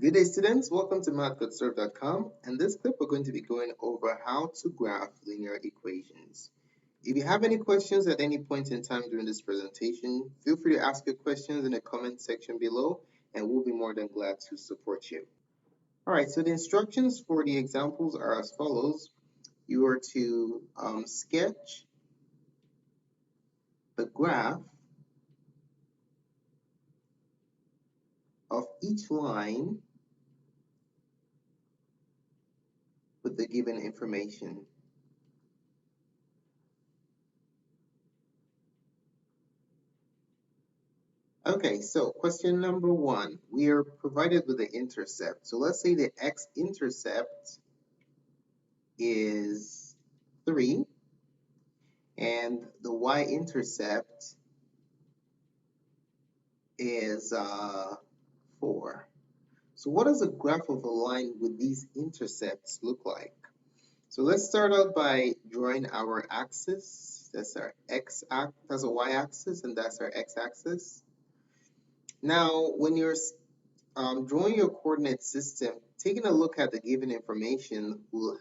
Good day, students. Welcome to mathgotserved.com. And this clip, we're going to be going over how to graph linear equations. If you have any questions at any point in time during this presentation, feel free to ask your questions in the comment section below, and we'll be more than glad to support you. All right, so the instructions for the examples are as follows. You are to sketch the graph of each line with the given information. Okay, so question number one, we are provided with the intercept. So let's say the x-intercept is 3 and the y-intercept is 4. So what does a graph of a line with these intercepts look like? So let's start out by drawing our axis. That's our x-axis, that's a y-axis, and that's our x-axis. Now, when you're drawing your coordinate system, taking a look at the given information will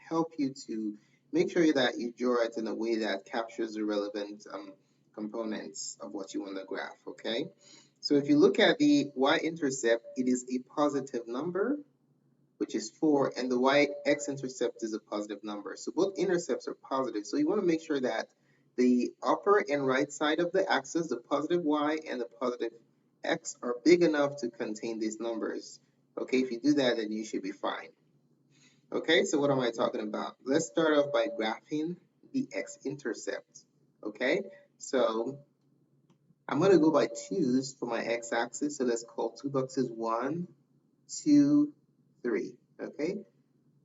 help you to make sure that you draw it in a way that captures the relevant components of what you want to graph, okay? So if you look at the y-intercept, it is a positive number, which is 4, and the y-x-intercept is a positive number. So both intercepts are positive. So you want to make sure that the upper and right side of the axis, the positive y and the positive x, are big enough to contain these numbers. Okay, if you do that, then you should be fine. Okay, so what am I talking about? Let's start off by graphing the x-intercept. Okay, so I'm going to go by 2's for my x-axis. So let's call two boxes 1, 2, 3. Okay,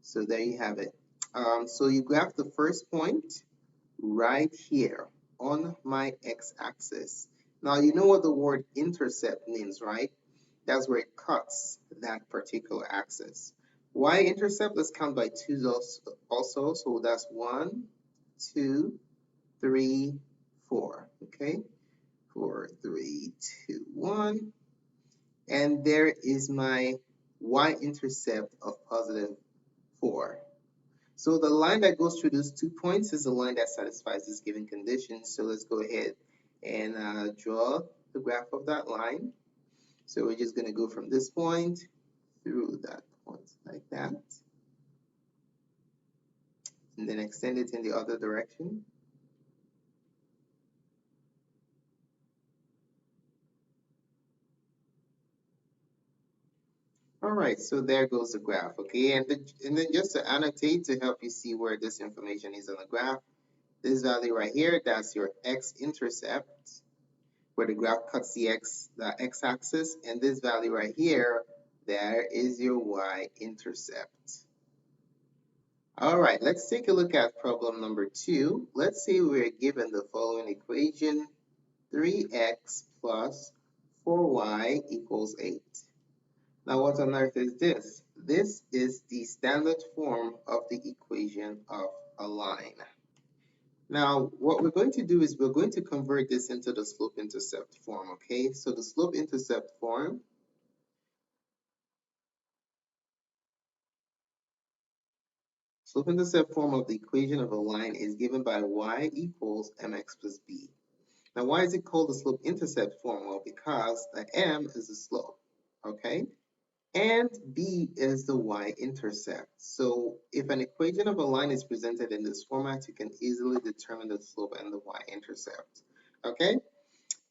so there you have it. So you graph the first point right here on my x-axis. Now you know what the word intercept means, right? That's where it cuts that particular axis. Y-intercept, let's count by 2's also. So that's 1, 2, 3, 4. Okay, 4, 3, 2, 1. And there is my y-intercept of positive 4. So the line that goes through those 2 points is the line that satisfies this given condition. So let's go ahead and draw the graph of that line. So we're just going to go from this point through that point like that. And then extend it in the other direction. All right, so there goes the graph, okay? And then just to annotate to help you see where this information is on the graph, this value right here, that's your x-intercept, where the graph cuts the x-axis, and this value right here, there is your y-intercept. All right, let's take a look at problem number 2. Let's say we're given the following equation, 3x plus 4y equals 8. Now, what on earth is this? This is the standard form of the equation of a line. Now, what we're going to do is we're going to convert this into the slope-intercept form, okay? So the slope-intercept form of the equation of a line is given by y equals mx plus b. Now, why is it called the slope-intercept form? Well, because the m is the slope, okay? And b is the y-intercept. So if an equation of a line is presented in this format, you can easily determine the slope and the y-intercept, okay?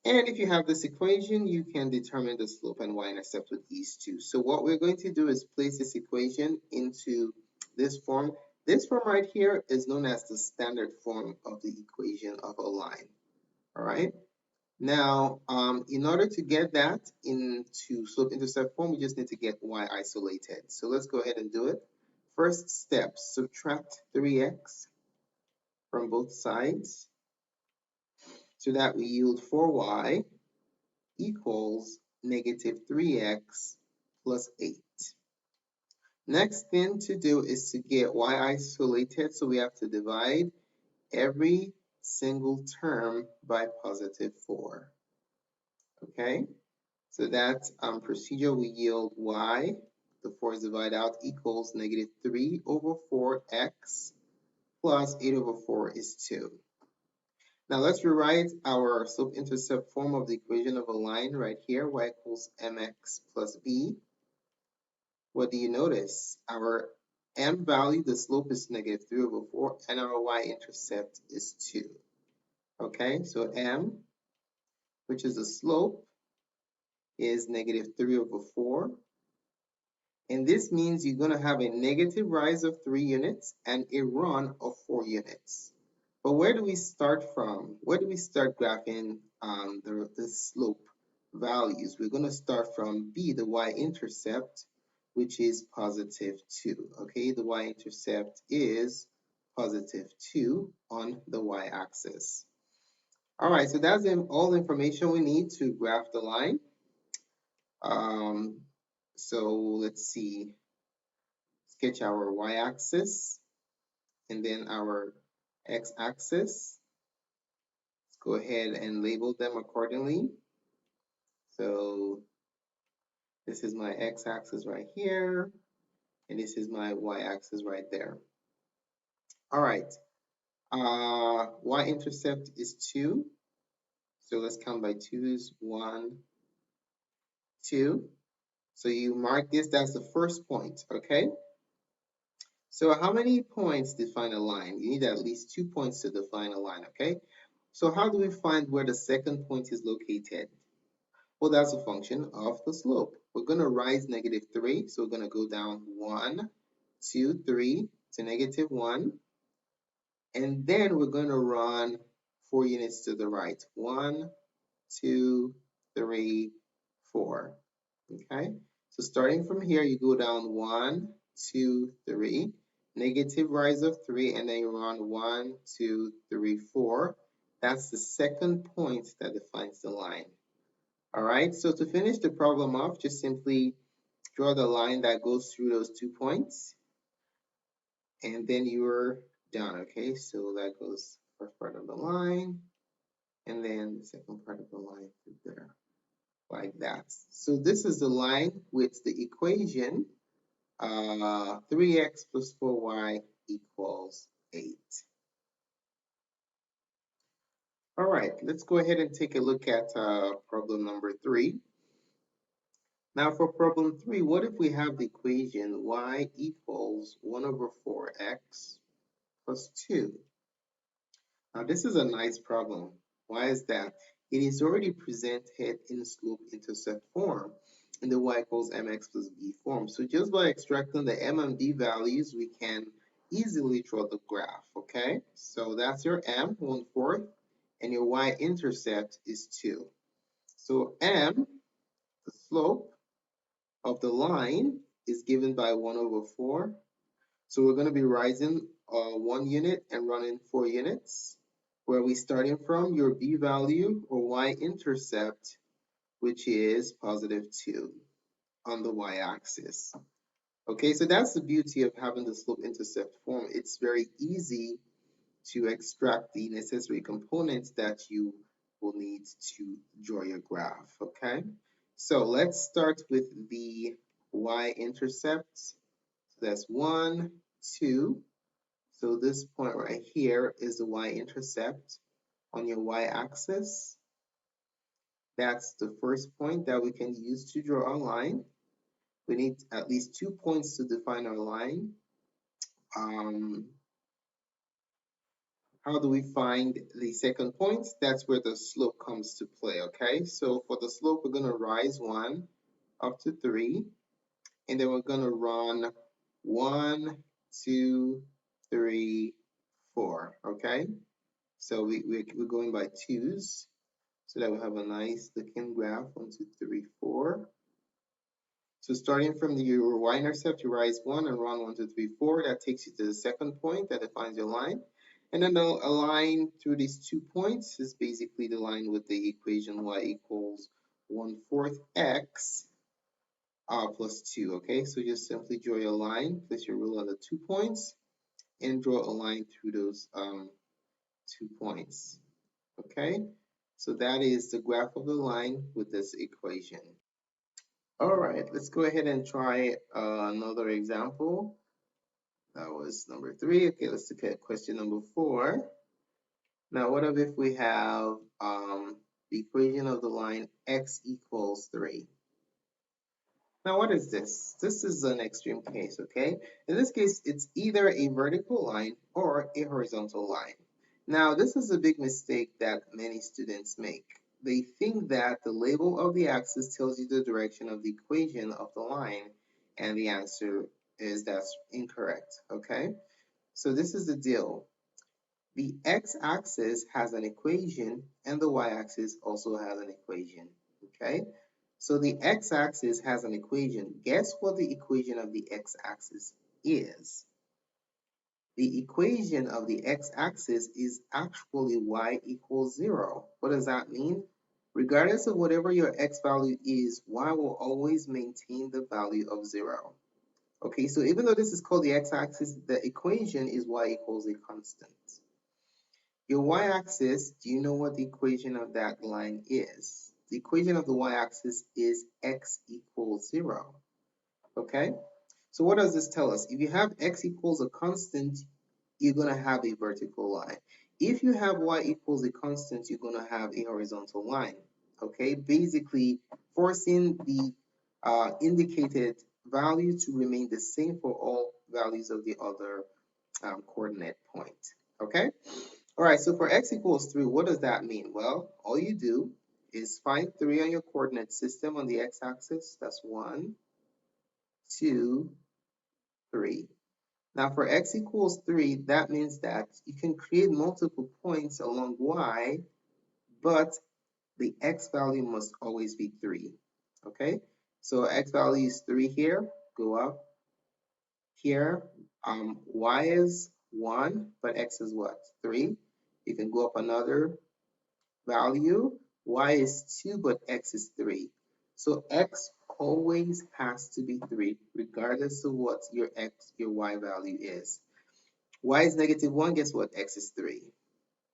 And if you have this equation, you can determine the slope and y-intercept with ease too. So what we're going to do is place this equation into this form. This form right here is known as the standard form of the equation of a line, all right? Now, in order to get that into slope-intercept form, we just need to get y isolated. So let's go ahead and do it. First step, subtract 3x from both sides so that we yield 4y equals negative 3x plus 8. Next thing to do is to get y isolated, so we have to divide every single term by positive 4. Okay? So that procedure will yield y, the 4 is divided out, equals negative 3 over 4x plus 8 over 4 is 2. Now let's rewrite our slope-intercept form of the equation of a line right here, y equals mx plus b. What do you notice? Our m value, the slope is negative 3 over 4, and our y-intercept is 2. Okay, so m, which is the slope, is negative 3 over 4. And this means you're going to have a negative rise of 3 units and a run of 4 units. But where do we start from? Where do we start graphing the slope values? We're going to start from B, the y-intercept, which is positive 2. Okay, the y-intercept is positive 2 on the y-axis. All right, so that's all the information we need to graph the line. So let's see, sketch our y-axis and then our x-axis. Let's go ahead and label them accordingly. So this is my x-axis right here, and this is my y-axis right there. All right, y-intercept is 2. So let's count by 2's, 1, 2. So you mark this, that's the first point, okay? So how many points define a line? You need at least 2 points to define a line, okay? So how do we find where the second point is located? Well, that's a function of the slope. We're going to rise negative 3, so we're going to go down 1, 2, 3 to negative 1. And then we're going to run 4 units to the right. 1, 2, 3, 4. Okay? So starting from here, you go down 1, 2, 3, negative rise of 3, and then you run 1, 2, 3, 4. That's the second point that defines the line. All right, so to finish the problem off, just simply draw the line that goes through those 2 points, and then you're done. Okay, so that goes first part of the line, and then the second part of the line through there, like that. So this is the line with the equation 3x plus 4y equals 8. All right, let's go ahead and take a look at problem number 3. Now for problem 3, what if we have the equation y equals 1 over 4x plus 2? Now this is a nice problem. Why is that? It is already presented in slope-intercept form in the y equals mx plus b form. So just by extracting the m and b values, we can easily draw the graph, okay? So that's your m, 1/4, and your y-intercept is 2. So m, the slope of the line, is given by 1 over 4. So we're going to be rising 1 unit and running 4 units. Where are we starting from? Your b value or y-intercept, which is positive 2 on the y-axis. Okay, so that's the beauty of having the slope-intercept form. It's very easy to extract the necessary components that you will need to draw your graph, okay? So let's start with the y-intercept. So that's 1, 2. So this point right here is the y-intercept on your y-axis. That's the first point that we can use to draw a line. We need at least 2 points to define our line. How do we find the second point? That's where the slope comes to play, okay? So for the slope, we're going to rise 1 up to 3, and then we're going to run 1, 2, 3, 4, okay? So we're going by 2's, so that we have a nice looking graph, 1, 2, 3, 4. So starting from your y-intercept, you rise 1 and run 1, 2, 3, 4. That takes you to the second point that defines your line. And then a line through these 2 points is basically the line with the equation y equals 1/4 x plus 2. Okay, so just simply draw your line, place your rule on the 2 points, and draw a line through those 2 points. Okay, so that is the graph of the line with this equation. All right, let's go ahead and try another example. That was number 3. Okay, let's look at question number 4. Now, what if we have the equation of the line x equals 3? Now, what is this? This is an extreme case, okay? In this case, it's either a vertical line or a horizontal line. Now, this is a big mistake that many students make. They think that the label of the axis tells you the direction of the equation of the line, and the answer is that's incorrect, okay? So this is the deal. The x-axis has an equation and the y-axis also has an equation, okay? So the x-axis has an equation. Guess what the equation of the x-axis is? The equation of the x-axis is actually y equals 0. What does that mean? Regardless of whatever your x value is, y will always maintain the value of 0. Okay, so even though this is called the x-axis, the equation is y equals a constant. Your y-axis, do you know what the equation of that line is? The equation of the y-axis is x equals 0. Okay? So what does this tell us? If you have x equals a constant, you're going to have a vertical line. If you have y equals a constant, you're going to have a horizontal line. Okay? Basically, forcing the indicated value to remain the same for all values of the other coordinate point. Okay? All right, so for x equals 3, what does that mean? Well, all you do is find 3 on your coordinate system on the x-axis. That's 1, 2, 3. Now for x equals 3, that means that you can create multiple points along y, but the x value must always be 3. Okay, so x value is 3 here, go up. Here, y is 1, but x is what? 3. You can go up another value, y is 2, but x is 3. So x always has to be 3, regardless of what your y value is. Y is -1, guess what? X is 3.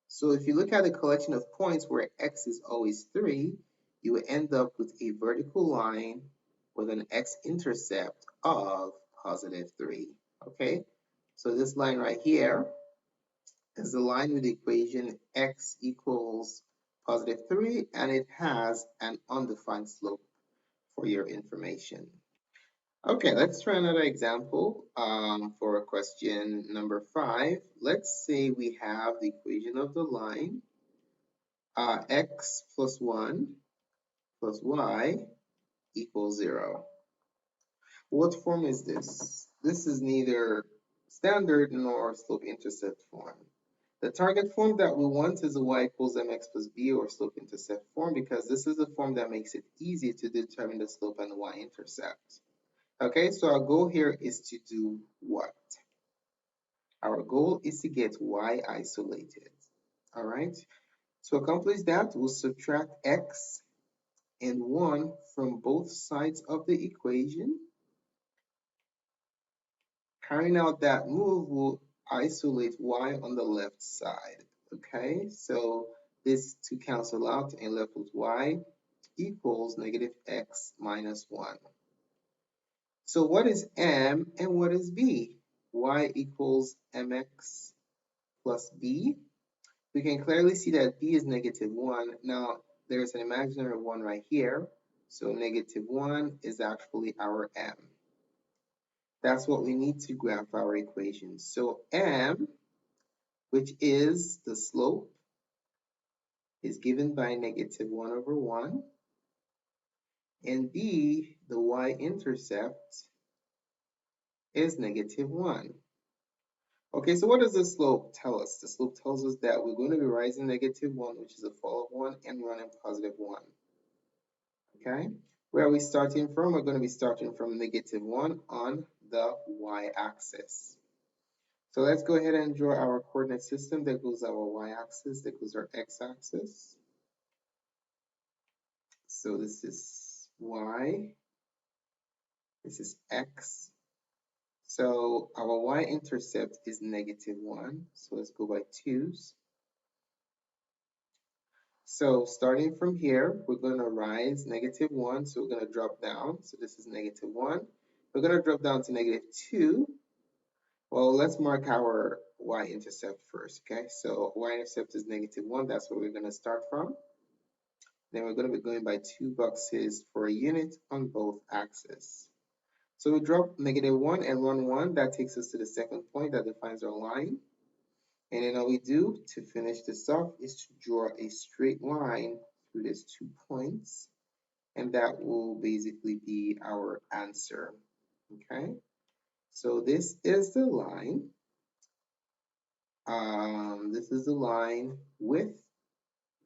So if you look at a collection of points where x is always 3, you will end up with a vertical line with an x-intercept of +3. Okay? So this line right here is the line with the equation x equals +3, and it has an undefined slope for your information. Okay, let's try another example for question number 5. Let's say we have the equation of the line x plus 1 plus y equals 0. What form is this? This is neither standard nor slope-intercept form. The target form that we want is a y equals mx plus b or slope-intercept form, because this is the form that makes it easy to determine the slope and the y-intercept. Okay, so our goal here is to do what? Our goal is to get y isolated. All right, to accomplish that, we'll subtract x and 1 from both sides of the equation. Carrying out that move will isolate y on the left side. Okay, so this to cancel out and left with y equals -x minus 1. So what is m and what is b? Y equals mx plus b. We can clearly see that b is -1. Now there's an imaginary 1 right here, so -1 is actually our m. That's what we need to graph our equation. So m, which is the slope, is given by -1/1, and b, the y-intercept, is -1. Okay, so what does the slope tell us? The slope tells us that we're going to be rising -1, which is a fall of 1, and running +1. Okay, where are we starting from? We're going to be starting from -1 on the y-axis. So let's go ahead and draw our coordinate system. There goes our y-axis, there goes our x-axis. So this is y, this is x. So our y-intercept is -1, so let's go by 2's. So starting from here, we're going to rise -1, so we're going to drop down. So this is -1. We're going to drop down to -2. Well, let's mark our y-intercept first, okay? So y-intercept is -1, that's where we're going to start from. Then we're going to be going by 2 boxes for a unit on both axes. So we drop -1 and run 1, that takes us to the second point that defines our line. And then all we do to finish this off is to draw a straight line through these 2 points, and that will basically be our answer, okay? So this is the line. This is the line with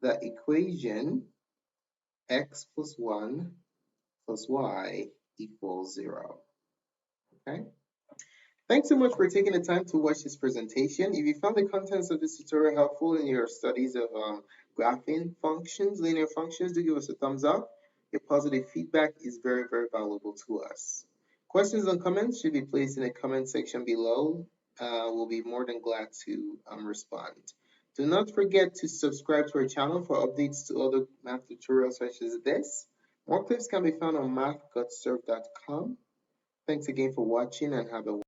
the equation x plus 1 plus y equals 0, okay? Thanks so much for taking the time to watch this presentation. If you found the contents of this tutorial helpful in your studies of graphing functions, linear functions, do give us a thumbs up. Your positive feedback is very, very valuable to us. Questions and comments should be placed in the comment section below. We'll be more than glad to respond. Do not forget to subscribe to our channel for updates to other math tutorials such as this. More clips can be found on mathgotserved.com. Thanks again for watching and have a